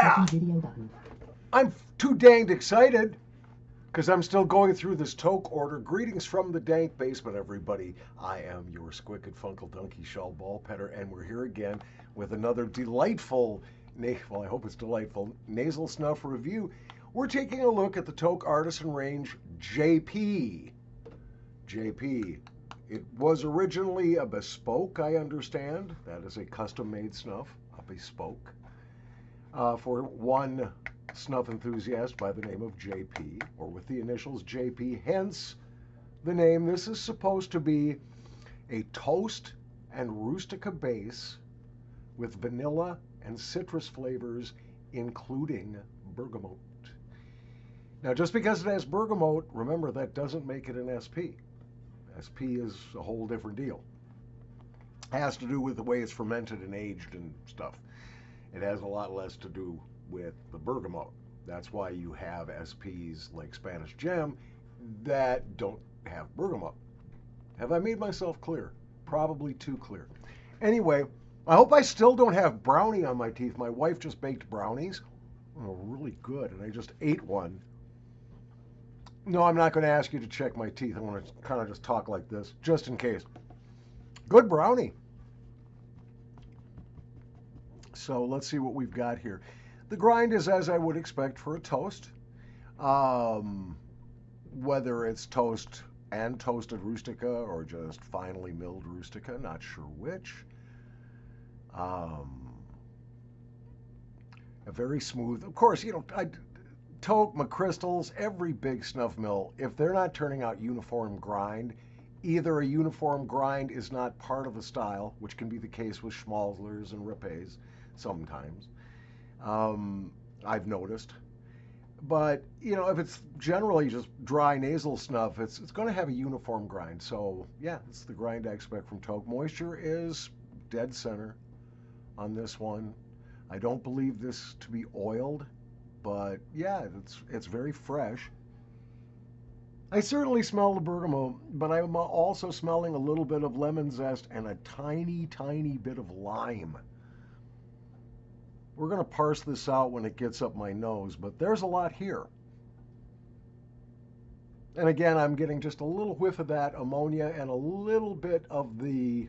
Yeah, I'm too danged excited because I'm still going through this Toque order. Greetings from the dank basement, everybody. I am your Squick and Funkle Donkey Shell Ball Petter, and we're here again with another delightful, well, I hope it's delightful, nasal snuff review. We're taking a look at the Toque Artisan range JP. JP. It was originally a bespoke, I understand. That is a custom-made snuff, a bespoke, for one snuff enthusiast by the name of JP, or with the initials JP, hence the name. This is supposed to be a toast and rustica base with vanilla and citrus flavors, including bergamot. Now, just because it has bergamot, remember, that doesn't make it an SP. SP is a whole different deal. Has to do with the way it's fermented and aged and stuff. It has a lot less to do with the bergamot. That's why you have SPs like Spanish Gem that don't have bergamot. Have I made myself clear? Probably too clear. Anyway, I hope I still don't have brownie on my teeth. My wife just baked brownies. Oh, really good. And I just ate one. No, I'm not going to ask you to check my teeth. I want to kind of just talk like this, just in case. Good brownie. So let's see what we've got here. The grind is as I would expect for a toast. Whether it's toast and toasted rustica or just finely milled rustica, not sure which. A very smooth, of course, you know, Toque, McChrystal's, every big snuff mill, if they're not turning out uniform grind, either a uniform grind is not part of the style, which can be the case with Schmalzlers and Ripets sometimes. I've noticed. But, you know, if it's generally just dry nasal snuff, it's going to have a uniform grind. So, yeah, it's the grind I expect from Toque. Moisture is dead center on this one. I don't believe this to be oiled, but yeah, it's very fresh. I certainly smell the bergamot, but I'm also smelling a little bit of lemon zest and a tiny, tiny bit of lime. We're going to parse this out when it gets up my nose, but there's a lot here. And again, I'm getting just a little whiff of that ammonia and a little bit of the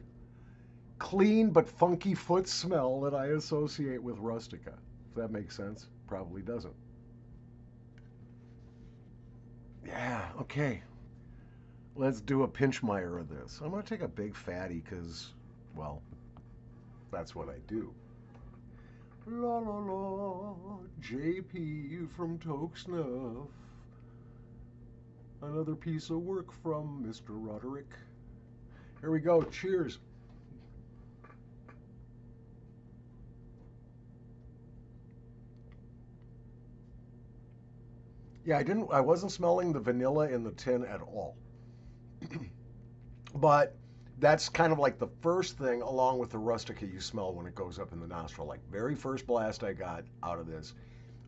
clean but funky foot smell that I associate with rustica. If that makes sense. Probably doesn't. Yeah, okay. Let's do a Pinchmeyer of this. I'm going to take a big fatty because, well, that's what I do. La la la, JP from Toque Snuff. Another piece of work from Mr. Roderick. Here we go. Cheers. Yeah, I wasn't smelling the vanilla in the tin at all. But that's kind of like the first thing along with the rustica you smell when it goes up in the nostril. Like very first blast I got out of this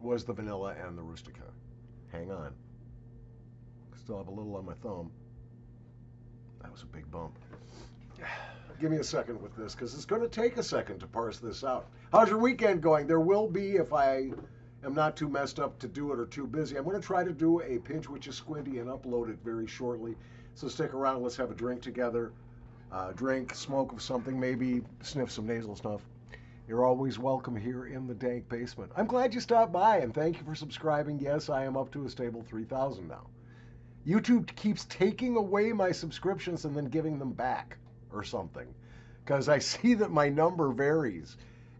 was the vanilla and the rustica. Hang on. Still have a little on my thumb. That was a big bump. Give me a second with this because it's going to take a second to parse this out. How's your weekend going? There will be, if I am not too messed up to do it or too busy, I'm going to try to do a pinch with your squinty and upload it very shortly. So stick around. Let's have a drink together. Drink, smoke of something, maybe sniff some nasal snuff. You're always welcome here in the dank basement. I'm glad you stopped by and thank you for subscribing. Yes, I am up to a stable 3,000 now. YouTube keeps taking away my subscriptions and then giving them back or something because I see that my number varies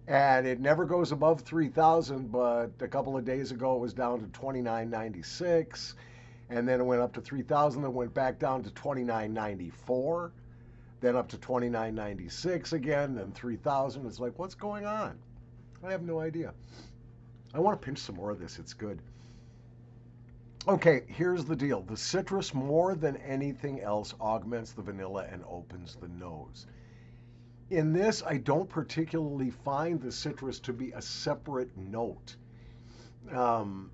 and it never goes above 3,000, but a couple of days ago it was down to 29.96 and then it went up to 3,000 and went back down to 29.94. Then up to 29.96 again, then 3,000. It's like, what's going on? I have no idea. I want to pinch some more of this. It's good. Okay, here's the deal. The citrus, more than anything else, augments the vanilla and opens the nose. In this, I don't particularly find the citrus to be a separate note.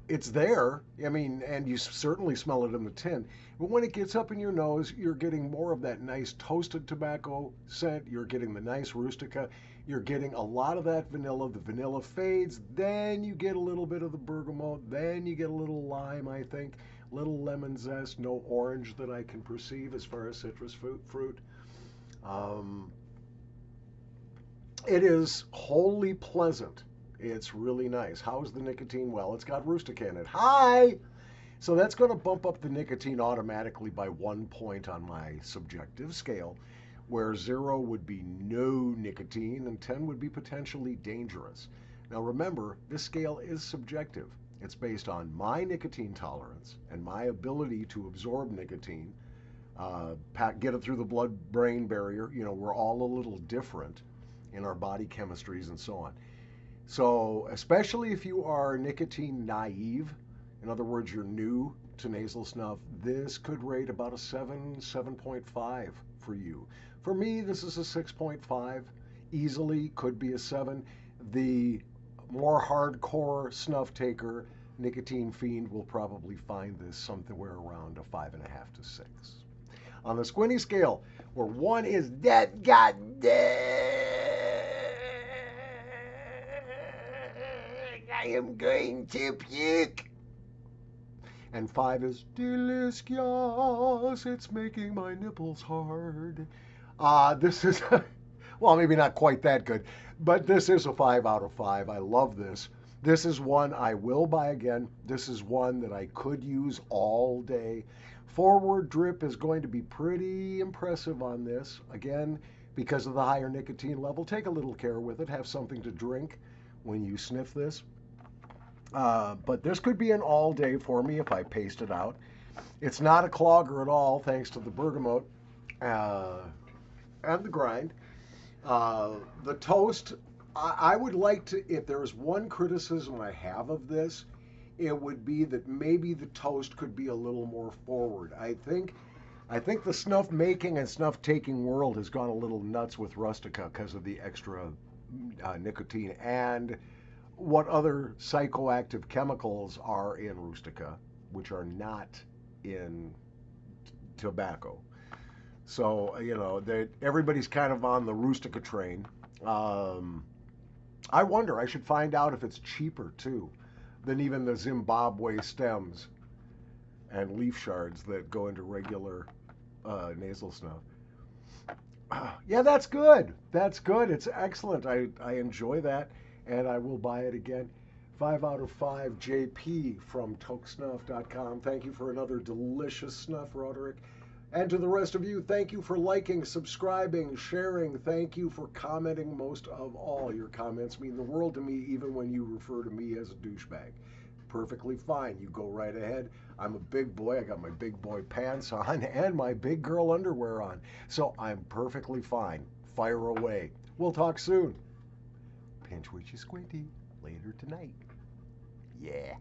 It's there, I mean, and you certainly smell it in the tin. But when it gets up in your nose, you're getting more of that nice toasted tobacco scent. You're getting the nice rustica. You're getting a lot of that vanilla. The vanilla fades, then you get a little bit of the bergamot, then you get a little lime, I think, little lemon zest, no orange that I can perceive as far as citrus fruit. Um, it is wholly pleasant. It's really nice. How's the nicotine? Well, it's got rustica in it. Hi! So that's going to bump up the nicotine automatically by 1 point on my subjective scale, where 0 would be no nicotine and 10 would be potentially dangerous. Now remember, this scale is subjective. It's based on my nicotine tolerance and my ability to absorb nicotine, get it through the blood-brain barrier. You know, we're all a little different in our body chemistries and so on. So especially if you are nicotine naive, in other words, you're new to nasal snuff, this could rate about a 7.5 for you. For me, this is a 6.5. Easily could be a 7. The more hardcore snuff taker, nicotine fiend will probably find this somewhere around a 5.5 to 6. On the squinty scale, where 1 is dead goddamn, I am going to puke. And 5 is delicious. It's making my nipples hard. This is, well, maybe not quite that good, but this is a 5 out of 5. I love this. This is one I will buy again. This is one that I could use all day. Forward drip is going to be pretty impressive on this. Again, because of the higher nicotine level, take a little care with it. Have something to drink when you sniff this. But this could be an all day for me if I paste it out. It's not a clogger at all, thanks to the bergamot and the grind. The toast, I would like to, if there's one criticism I have of this, it would be that maybe the toast could be a little more forward. I think the snuff making and snuff taking world has gone a little nuts with rustica because of the extra nicotine and what other psychoactive chemicals are in rustica, which are not in tobacco. So, you know, everybody's kind of on the rustica train. I wonder, I should find out if it's cheaper too than even the Zimbabwe stems and leaf shards that go into regular nasal snuff. Yeah, that's good. That's good. It's excellent. I enjoy that, and I will buy it again. 5 out of 5 JP from toquesnuff.com. Thank you for another delicious snuff, Roderick. And to the rest of you, thank you for liking, subscribing, sharing. Thank you for commenting most of all. Your comments mean the world to me, even when you refer to me as a douchebag. Perfectly fine. You go right ahead. I'm a big boy. I got my big boy pants on and my big girl underwear on. So I'm perfectly fine. Fire away. We'll talk soon. Pinch with you, Squinty. Later tonight. Yeah.